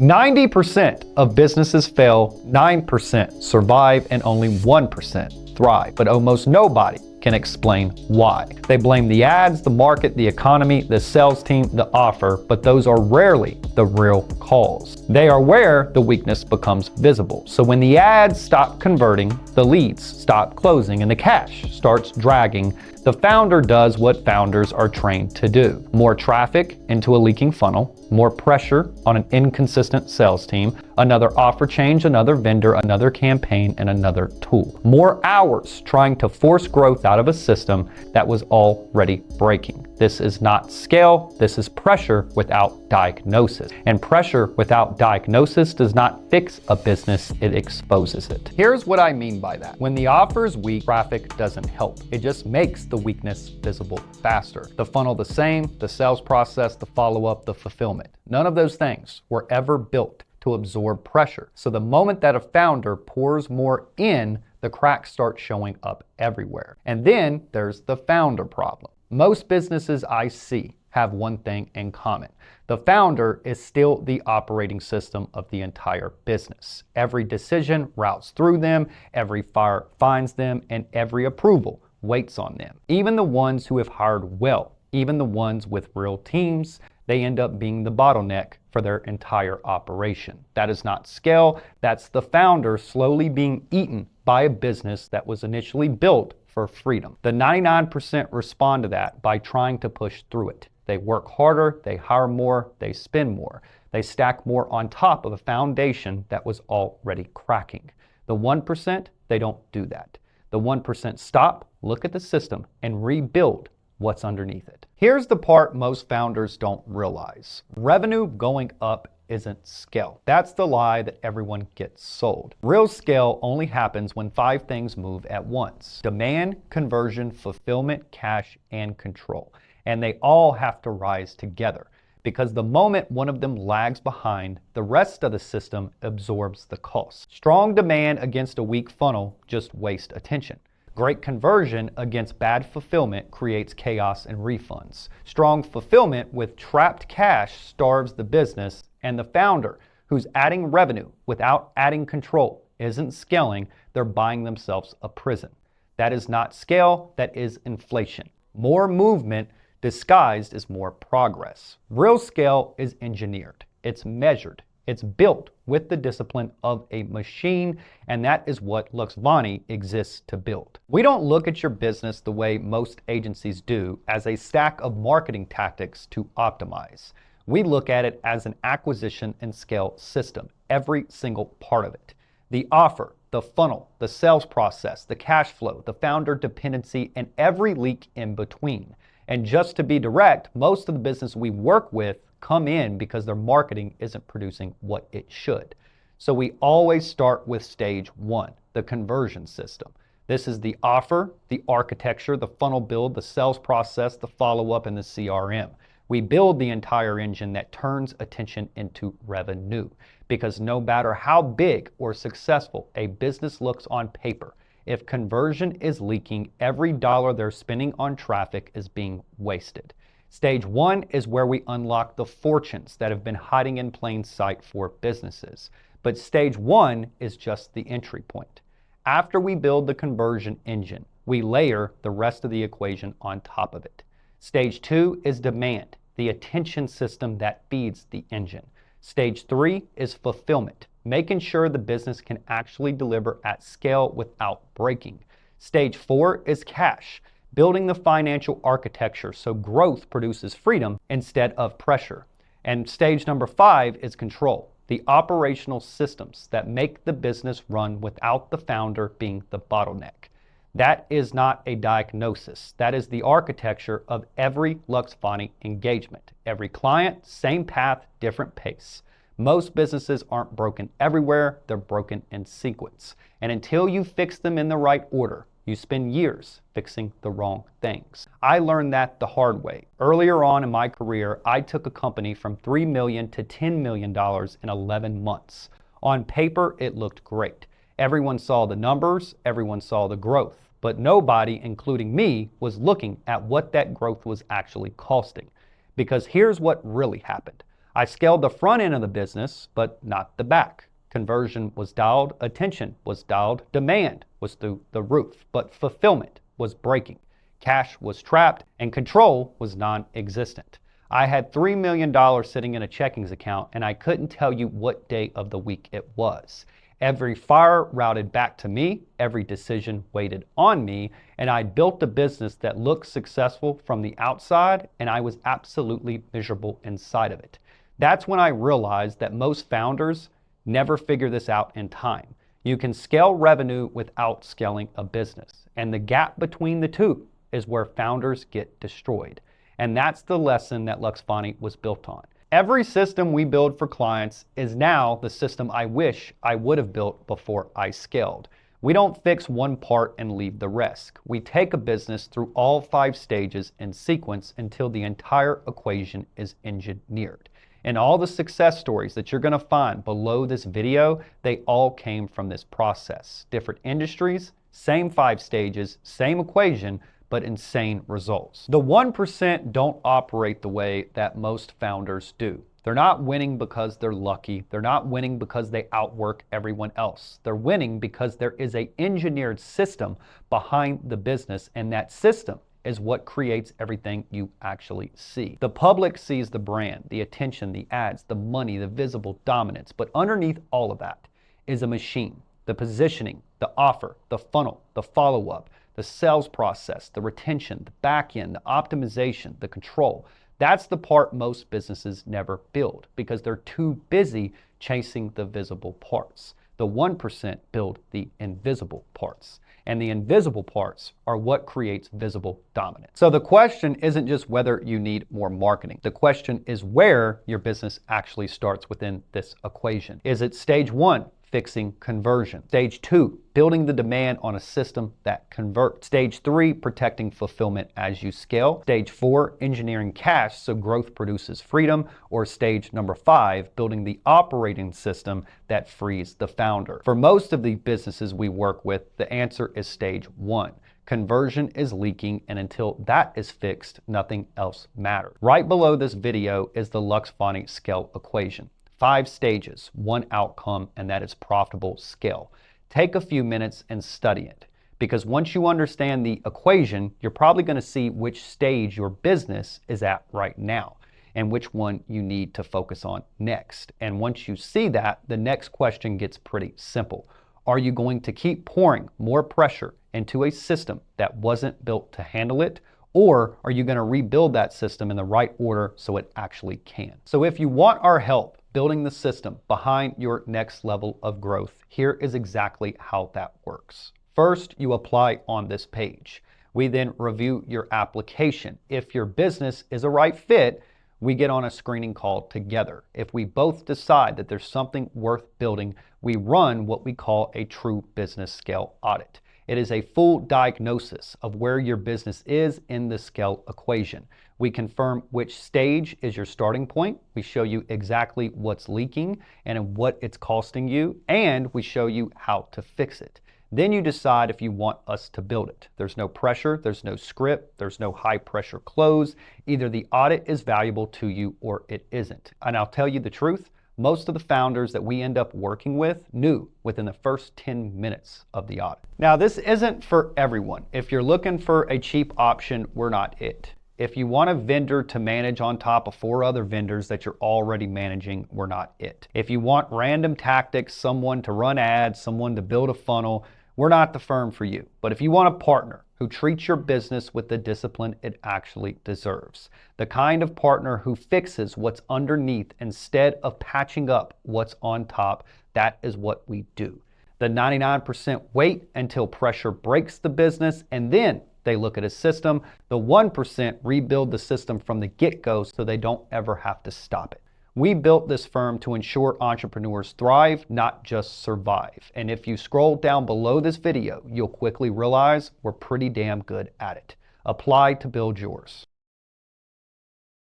90% of businesses fail, 9% survive, and only 1% thrive. But almost nobody can explain why. They blame the ads, the market, the economy, the sales team, the offer, but those are rarely the real cause. They are where the weakness becomes visible. So when the ads stop converting, the leads stop closing, and the cash starts dragging, the founder does what founders are trained to do. More traffic into a leaking funnel, more pressure on an inconsistent sales team, another offer change, another vendor, another campaign, and another tool. More hours trying to force growth out of a system that was already breaking. This is not scale, this is pressure without diagnosis. And pressure without diagnosis does not fix a business, it exposes it. Here's what I mean by that. When the offer is weak, traffic doesn't help. It just makes the weakness visible faster. The funnel the same, the sales process, the follow-up, the fulfillment. None of those things were ever built to absorb pressure. So the moment that a founder pours more in, the cracks start showing up everywhere. And then there's the founder problem. Most businesses I see have one thing in common. The founder is still the operating system of the entire business. Every decision routes through them, every fire finds them, and every approval waits on them. Even the ones who have hired well, even the ones with real teams, they end up being the bottleneck for their entire operation. That is not scale, that's the founder slowly being eaten by a business that was initially built for freedom. The 99% respond to that by trying to push through it. They work harder, they hire more, they spend more. They stack more on top of a foundation that was already cracking. The 1%, they don't do that. The 1% stop, look at the system, and rebuild what's underneath it. Here's the part most founders don't realize. Revenue going up isn't scale. That's the lie that everyone gets sold. Real scale only happens when 5 things move at once: demand, conversion, fulfillment, cash, and control. And they all have to rise together, because the moment one of them lags behind, the rest of the system absorbs the cost. Strong demand against a weak funnel just wastes attention. Great conversion against bad fulfillment creates chaos and refunds. Strong fulfillment with trapped cash starves the business, and the founder who's adding revenue without adding control isn't scaling, they're buying themselves a prison. That is not scale, that is inflation. More movement disguised as more progress. Real scale is engineered, it's measured, it's built with the discipline of a machine, and that is what Luxvoni exists to build. We don't look at your business the way most agencies do, as a stack of marketing tactics to optimize. We look at it as an acquisition and scale system, every single part of it. The offer, the funnel, the sales process, the cash flow, the founder dependency, and every leak in between. And just to be direct, most of the business we work with come in because their marketing isn't producing what it should. So we always start with stage 1, the conversion system. This is the offer, the architecture, the funnel build, the sales process, the follow-up, and the CRM. We build the entire engine that turns attention into revenue, because no matter how big or successful a business looks on paper, if conversion is leaking, every dollar they're spending on traffic is being wasted. Stage 1 is where we unlock the fortunes that have been hiding in plain sight for businesses. But stage 1 is just the entry point. After we build the conversion engine, we layer the rest of the equation on top of it. Stage 2 is demand, the attention system that feeds the engine. Stage 3 is fulfillment, making sure the business can actually deliver at scale without breaking. Stage 4 is cash, building the financial architecture so growth produces freedom instead of pressure. And stage number 5 is control, the operational systems that make the business run without the founder being the bottleneck. That is not a diagnosis. That is the architecture of every Luxvoni engagement. Every client, same path, different pace. Most businesses aren't broken everywhere, they're broken in sequence. And until you fix them in the right order, you spend years fixing the wrong things. I learned that the hard way. Earlier on in my career, I took a company from $3 million to $10 million in 11 months. On paper, it looked great. Everyone saw the numbers, everyone saw the growth, but nobody, including me, was looking at what that growth was actually costing. Because here's what really happened. I scaled the front end of the business, but not the back. Conversion was dialed, attention was dialed, demand was through the roof, but fulfillment was breaking. Cash was trapped, and control was non-existent. I had $3 million sitting in a checkings account, and I couldn't tell you what day of the week it was. Every fire routed back to me, every decision waited on me, and I built a business that looked successful from the outside, and I was absolutely miserable inside of it. That's when I realized that most founders never figure this out in time. You can scale revenue without scaling a business, and the gap between the two is where founders get destroyed. And that's the lesson that Luxvoni was built on. Every system we build for clients is now the system I wish I would have built before I scaled. We don't fix one part and leave the rest. We take a business through all 5 stages in sequence until the entire equation is engineered. And all the success stories that you're going to find below this video, they all came from this process. Different industries, same 5 stages, same equation, but insane results. The 1% don't operate the way that most founders do. They're not winning because they're lucky. They're not winning because they outwork everyone else. They're winning because there is an engineered system behind the business, and that system is what creates everything you actually see. The public sees the brand, the attention, the ads, the money, the visible dominance, but underneath all of that is a machine. The positioning, the offer, the funnel, the follow-up, the sales process, the retention, the back end, the optimization, the control. That's the part most businesses never build because they're too busy chasing the visible parts. The 1% build the invisible parts, and the invisible parts are what creates visible dominance. So the question isn't just whether you need more marketing. The question is where your business actually starts within this equation. Is it stage 1? Fixing conversion. Stage 2, building the demand on a system that converts. Stage 3, protecting fulfillment as you scale. Stage 4, engineering cash so growth produces freedom. Or stage number 5, building the operating system that frees the founder. For most of the businesses we work with, the answer is stage 1. Conversion is leaking, and until that is fixed, nothing else matters. Right below this video is the Luxvoni Scale Equation. 5 stages, 1 outcome, and that is profitable scale. Take a few minutes and study it, because once you understand the equation, you're probably going to see which stage your business is at right now and which one you need to focus on next. And once you see that, the next question gets pretty simple. Are you going to keep pouring more pressure into a system that wasn't built to handle it? Or are you going to rebuild that system in the right order so it actually can? So if you want our help building the system behind your next level of growth, here is exactly how that works. First, you apply on this page. We then review your application. If your business is a right fit, we get on a screening call together. If we both decide that there's something worth building, we run what we call a true business scale audit. It is a full diagnosis of where your business is in the scale equation. We confirm which stage is your starting point. We show you exactly what's leaking and what it's costing you, and we show you how to fix it. Then you decide if you want us to build it. There's no pressure, there's no script, there's no high pressure close. Either the audit is valuable to you or it isn't. And I'll tell you the truth, most of the founders that we end up working with knew within the first 10 minutes of the audit. Now, this isn't for everyone. If you're looking for a cheap option, we're not it. If you want a vendor to manage on top of 4 other vendors that you're already managing, we're not it. If you want random tactics, someone to run ads, someone to build a funnel, we're not the firm for you. But if you want a partner who treats your business with the discipline it actually deserves, the kind of partner who fixes what's underneath instead of patching up what's on top, that is what we do. The 99% wait until pressure breaks the business, and then they look at a system. The 1% rebuild the system from the get-go so they don't ever have to stop it. We built this firm to ensure entrepreneurs thrive, not just survive. And if you scroll down below this video, you'll quickly realize we're pretty damn good at it. Apply to build yours.